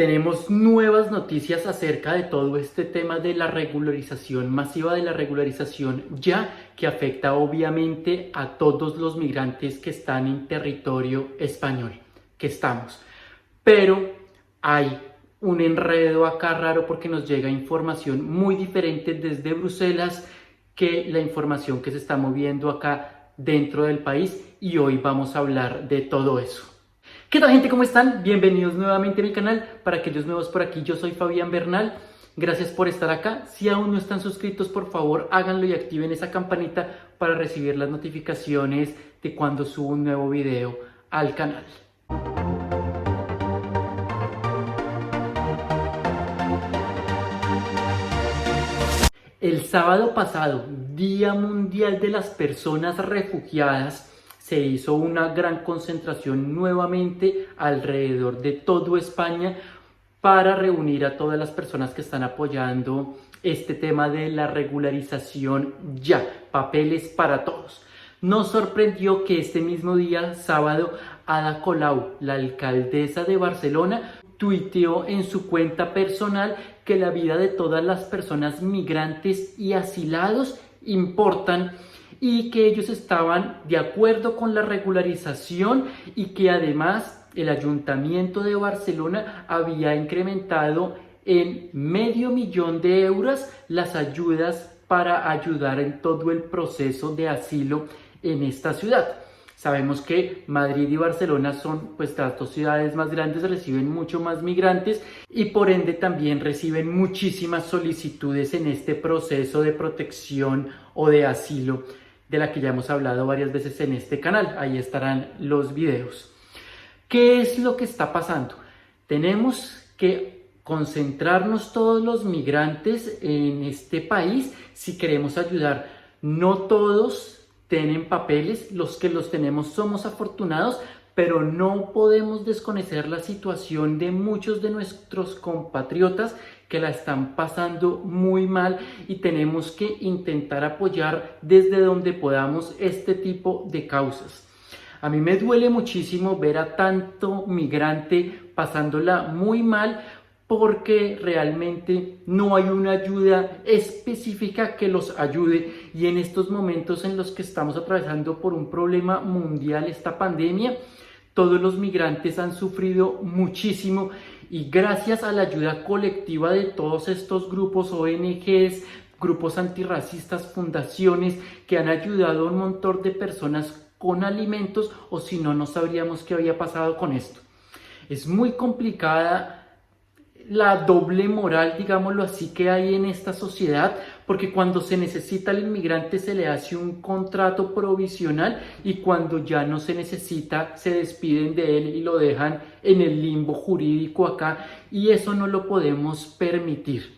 Tenemos nuevas noticias acerca de todo este tema de la regularización masiva, de la regularización ya, que afecta obviamente a todos los migrantes que están en territorio español, que estamos. Pero hay un enredo acá raro porque nos llega información muy diferente desde Bruselas que la información que se está moviendo acá dentro del país, y hoy vamos a hablar de todo eso. ¿Qué tal, gente? ¿Cómo están? Bienvenidos nuevamente a mi canal. Para aquellos nuevos por aquí, yo soy Fabián Bernal. Gracias por estar acá. Si aún no están suscritos, por favor háganlo y activen esa campanita para recibir las notificaciones de cuando subo un nuevo video al canal. El sábado pasado, Día Mundial de las Personas Refugiadas, se hizo una gran concentración nuevamente alrededor de toda España para reunir a todas las personas que están apoyando este tema de la regularización ya, papeles para todos. Nos sorprendió que este mismo día, sábado, Ada Colau, la alcaldesa de Barcelona, tuiteó en su cuenta personal que la vida de todas las personas migrantes y asilados importan y que ellos estaban de acuerdo con la regularización y que además el Ayuntamiento de Barcelona había incrementado en $500,000 de euros las ayudas para ayudar en todo el proceso de asilo en esta ciudad. Sabemos que Madrid y Barcelona son pues las dos ciudades más grandes, reciben mucho más migrantes y por ende también reciben muchísimas solicitudes en este proceso de protección o de asilo, de la que ya hemos hablado varias veces en este canal. Ahí estarán los videos. ¿Qué es lo que está pasando? Tenemos que concentrarnos todos los migrantes en este país si queremos ayudar. No todos tienen papeles, los que los tenemos somos afortunados, pero no podemos desconocer la situación de muchos de nuestros compatriotas que la están pasando muy mal y tenemos que intentar apoyar desde donde podamos este tipo de causas. A mí me duele muchísimo ver a tanto migrante pasándola muy mal porque realmente no hay una ayuda específica que los ayude, y en estos momentos en los que estamos atravesando por un problema mundial, esta pandemia, todos los migrantes han sufrido muchísimo, y gracias a la ayuda colectiva de todos estos grupos, ONGs, grupos antirracistas, fundaciones que han ayudado a un montón de personas con alimentos, o si no, no sabríamos qué había pasado con esto. Es muy complicada la doble moral, digámoslo así, que hay en esta sociedad, porque cuando se necesita al inmigrante se le hace un contrato provisional y cuando ya no se necesita se despiden de él y lo dejan en el limbo jurídico acá, y eso no lo podemos permitir.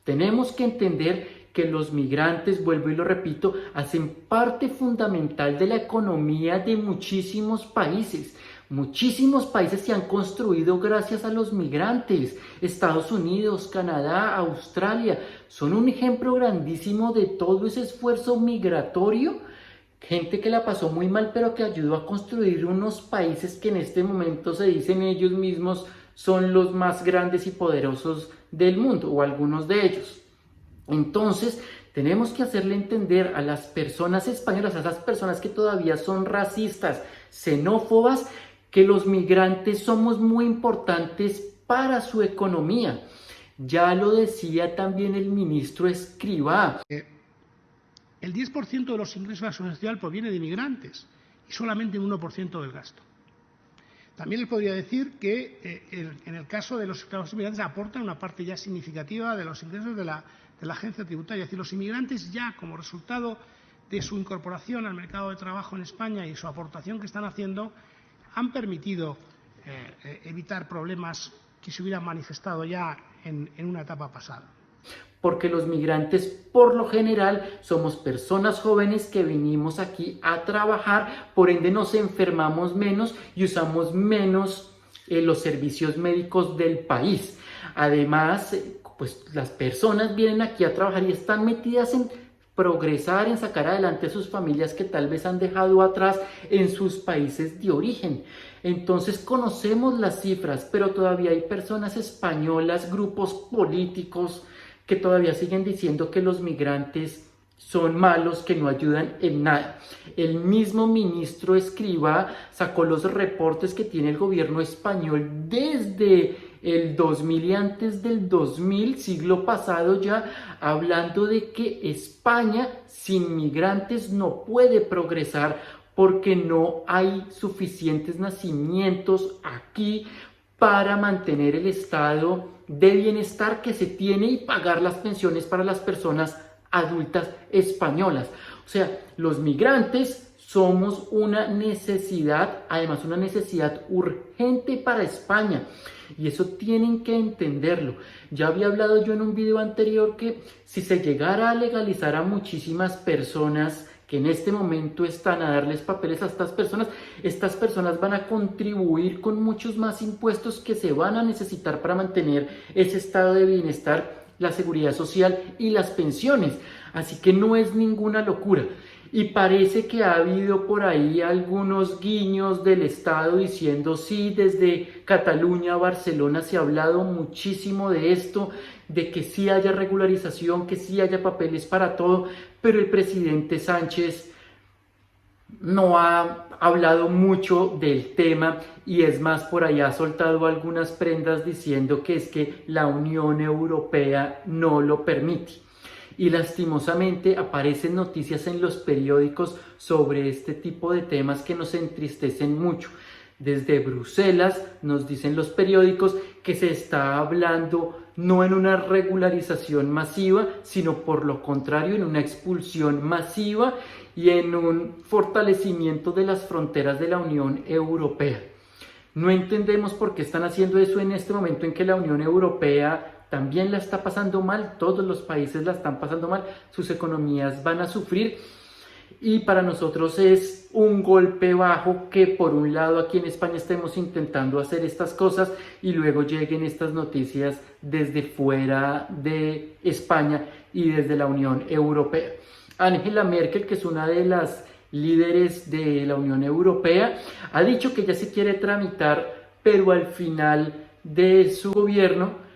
Tenemos que entender que los migrantes, vuelvo y lo repito, hacen parte fundamental de la economía de muchísimos países. Muchísimos países se han construido gracias a los migrantes. Estados Unidos, Canadá, Australia son un ejemplo grandísimo de todo ese esfuerzo migratorio. Gente que la pasó muy mal, pero que ayudó a construir unos países que en este momento se dicen ellos mismos son los más grandes y poderosos del mundo, o algunos de ellos. Entonces, tenemos que hacerle entender a las personas españolas, a esas personas que todavía son racistas, xenófobas, que los migrantes somos muy importantes para su economía. Ya lo decía también el ministro Escrivá. El 10% de los ingresos de la seguridad social proviene de inmigrantes y solamente un 1% del gasto. También les podría decir que en el caso de los inmigrantes aportan una parte ya significativa de los ingresos de la agencia tributaria. Es decir, los inmigrantes ya, como resultado de su incorporación al mercado de trabajo en España y su aportación que están haciendo, han permitido evitar problemas que se hubieran manifestado ya en una etapa pasada. Porque los migrantes por lo general somos personas jóvenes que vinimos aquí a trabajar, por ende nos enfermamos menos y usamos menos los servicios médicos del país. Además, pues las personas vienen aquí a trabajar y están metidas en progresar, en sacar adelante a sus familias que tal vez han dejado atrás en sus países de origen. Entonces conocemos las cifras, pero todavía hay personas españolas, grupos políticos que todavía siguen diciendo que los migrantes son malos, que no ayudan en nada. El mismo ministro Escrivá sacó los reportes que tiene el gobierno español desde el 2000 y antes del 2000, siglo pasado ya, hablando de que España sin migrantes no puede progresar porque no hay suficientes nacimientos aquí para mantener el estado de bienestar que se tiene y pagar las pensiones para las personas adultas españolas. O sea, los migrantes somos una necesidad, además una necesidad urgente para España. Y eso tienen que entenderlo. Ya había hablado yo en un video anterior que si se llegara a legalizar a muchísimas personas que en este momento están a darles papeles a estas personas van a contribuir con muchos más impuestos que se van a necesitar para mantener ese estado de bienestar, la seguridad social y las pensiones. Así que no es ninguna locura. Y parece que ha habido por ahí algunos guiños del Estado diciendo sí, desde Cataluña a Barcelona se ha hablado muchísimo de esto, de que sí haya regularización, que sí haya papeles para todo, pero el presidente Sánchez no ha hablado mucho del tema y es más, por ahí ha soltado algunas prendas diciendo que es que la Unión Europea no lo permite. Y lastimosamente aparecen noticias en los periódicos sobre este tipo de temas que nos entristecen mucho. Desde Bruselas nos dicen los periódicos que se está hablando no en una regularización masiva, sino por lo contrario en una expulsión masiva y en un fortalecimiento de las fronteras de la Unión Europea. No entendemos por qué están haciendo eso en este momento en que la Unión Europea también la está pasando mal, todos los países la están pasando mal, sus economías van a sufrir y para nosotros es un golpe bajo que por un lado aquí en España estemos intentando hacer estas cosas y luego lleguen estas noticias desde fuera de España y desde la Unión Europea. Angela Merkel, que es una de las líderes de la Unión Europea, ha dicho que ya se quiere tramitar, pero al final de su gobierno,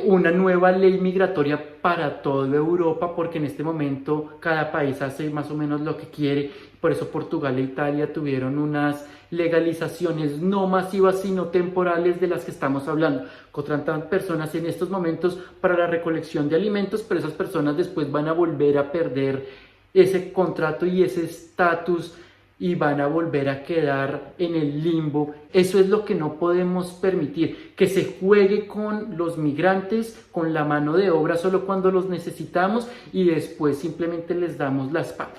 una nueva ley migratoria para toda Europa, porque en este momento cada país hace más o menos lo que quiere. Por eso Portugal e Italia tuvieron unas legalizaciones no masivas sino temporales de las que estamos hablando. Contratan personas en estos momentos para la recolección de alimentos, pero esas personas después van a volver a perder ese contrato y ese estatus y van a volver a quedar en el limbo. Eso es lo que no podemos permitir, que se juegue con los migrantes, con la mano de obra solo cuando los necesitamos y después simplemente les damos la espalda.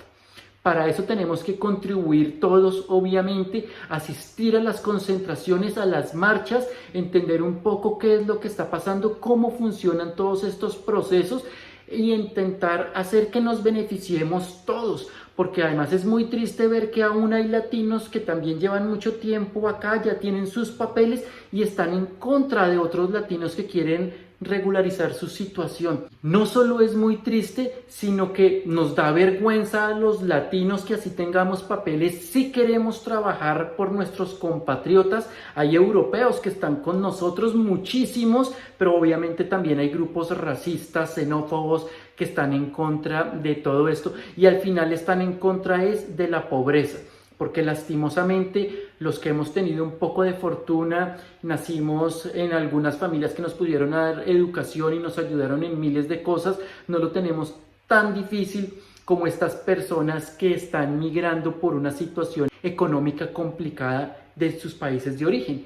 Para eso tenemos que contribuir todos, obviamente, asistir a las concentraciones, a las marchas, entender un poco qué es lo que está pasando, cómo funcionan todos estos procesos y intentar hacer que nos beneficiemos todos, porque además es muy triste ver que aún hay latinos que también llevan mucho tiempo acá, ya tienen sus papeles y están en contra de otros latinos que quieren regularizar su situación. No solo es muy triste, sino que nos da vergüenza a los latinos que así tengamos papeles, si queremos trabajar por nuestros compatriotas. Hay europeos que están con nosotros, muchísimos, pero obviamente también hay grupos racistas, xenófobos, que están en contra de todo esto y al final están en contra es de la pobreza, porque lastimosamente los que hemos tenido un poco de fortuna, nacimos en algunas familias que nos pudieron dar educación y nos ayudaron en miles de cosas, no lo tenemos tan difícil como estas personas que están migrando por una situación económica complicada de sus países de origen.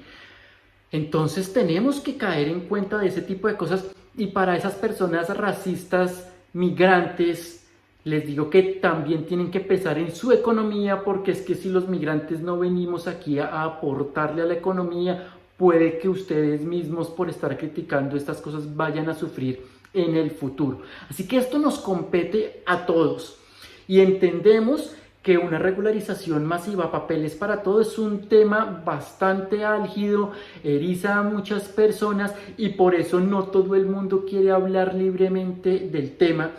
Entonces tenemos que caer en cuenta de ese tipo de cosas y para esas personas racistas, migrantes, les digo que también tienen que pensar en su economía, porque es que si los migrantes no venimos aquí a aportarle a la economía, puede que ustedes mismos por estar criticando estas cosas vayan a sufrir en el futuro. Así que esto nos compete a todos y entendemos que una regularización masiva, papeles para todo, es un tema bastante álgido, eriza a muchas personas y por eso no todo el mundo quiere hablar libremente del tema.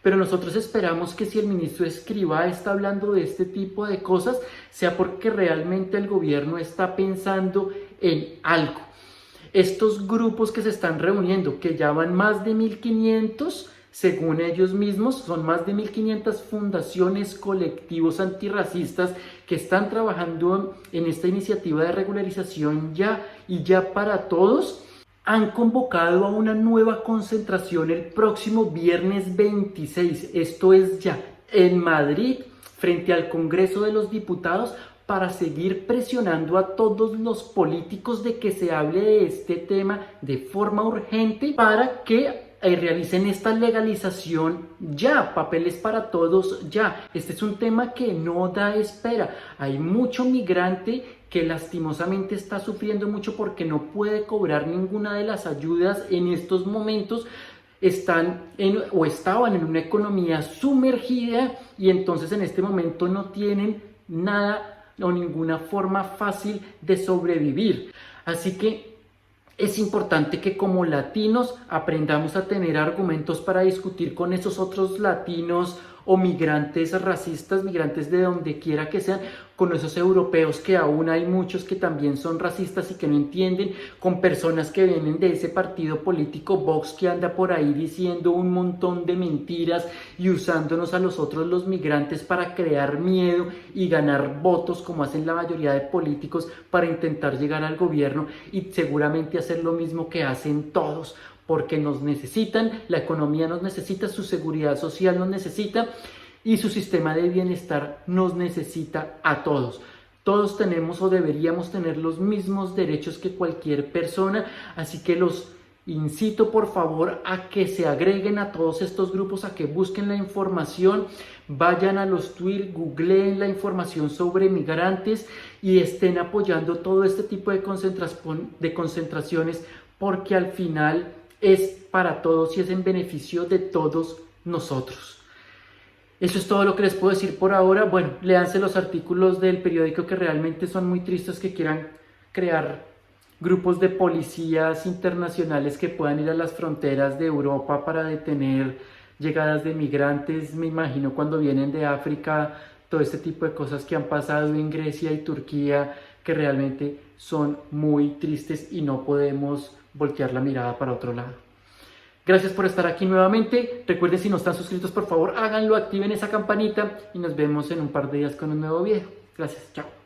Pero nosotros esperamos que si el ministro Escrivá está hablando de este tipo de cosas, sea porque realmente el gobierno está pensando en algo. Estos grupos que se están reuniendo, que ya van más de 1500, según ellos mismos, son más de 1500 fundaciones, colectivos antirracistas que están trabajando en esta iniciativa de regularización ya y ya para todos, han convocado a una nueva concentración el próximo viernes 26, esto es ya, en Madrid, frente al Congreso de los Diputados, para seguir presionando a todos los políticos de que se hable de este tema de forma urgente para que realicen esta legalización ya, papeles para todos ya. Este es un tema que no da espera. Hay mucho migrante que lastimosamente está sufriendo mucho porque no puede cobrar ninguna de las ayudas en estos momentos. Estaban en una economía sumergida y entonces en este momento no tienen nada o ninguna forma fácil de sobrevivir. Así que es importante que como latinos aprendamos a tener argumentos para discutir con esos otros latinos o migrantes racistas, migrantes de donde quiera que sean, con esos europeos que aún hay muchos que también son racistas y que no entienden, con personas que vienen de ese partido político Vox que anda por ahí diciendo un montón de mentiras y usándonos a los otros los migrantes para crear miedo y ganar votos como hacen la mayoría de políticos para intentar llegar al gobierno y seguramente hacer lo mismo que hacen todos, porque nos necesitan, la economía nos necesita, su seguridad social nos necesita y su sistema de bienestar nos necesita a todos. Todos tenemos o deberíamos tener los mismos derechos que cualquier persona, así que los incito por favor a que se agreguen a todos estos grupos, a que busquen la información, vayan a los tweets, googleen la información sobre migrantes y estén apoyando todo este tipo de concentraciones, porque al final es para todos y es en beneficio de todos nosotros. Eso es todo lo que les puedo decir por ahora. Bueno, léanse los artículos del periódico que realmente son muy tristes, que quieran crear grupos de policías internacionales que puedan ir a las fronteras de Europa para detener llegadas de migrantes. Me imagino cuando vienen de África, todo este tipo de cosas que han pasado en Grecia y Turquía, que realmente son muy tristes y no podemos voltear la mirada para otro lado. Gracias por estar aquí nuevamente. Recuerden, si no están suscritos, por favor háganlo, activen esa campanita y nos vemos en un par de días con un nuevo video. Gracias, chao.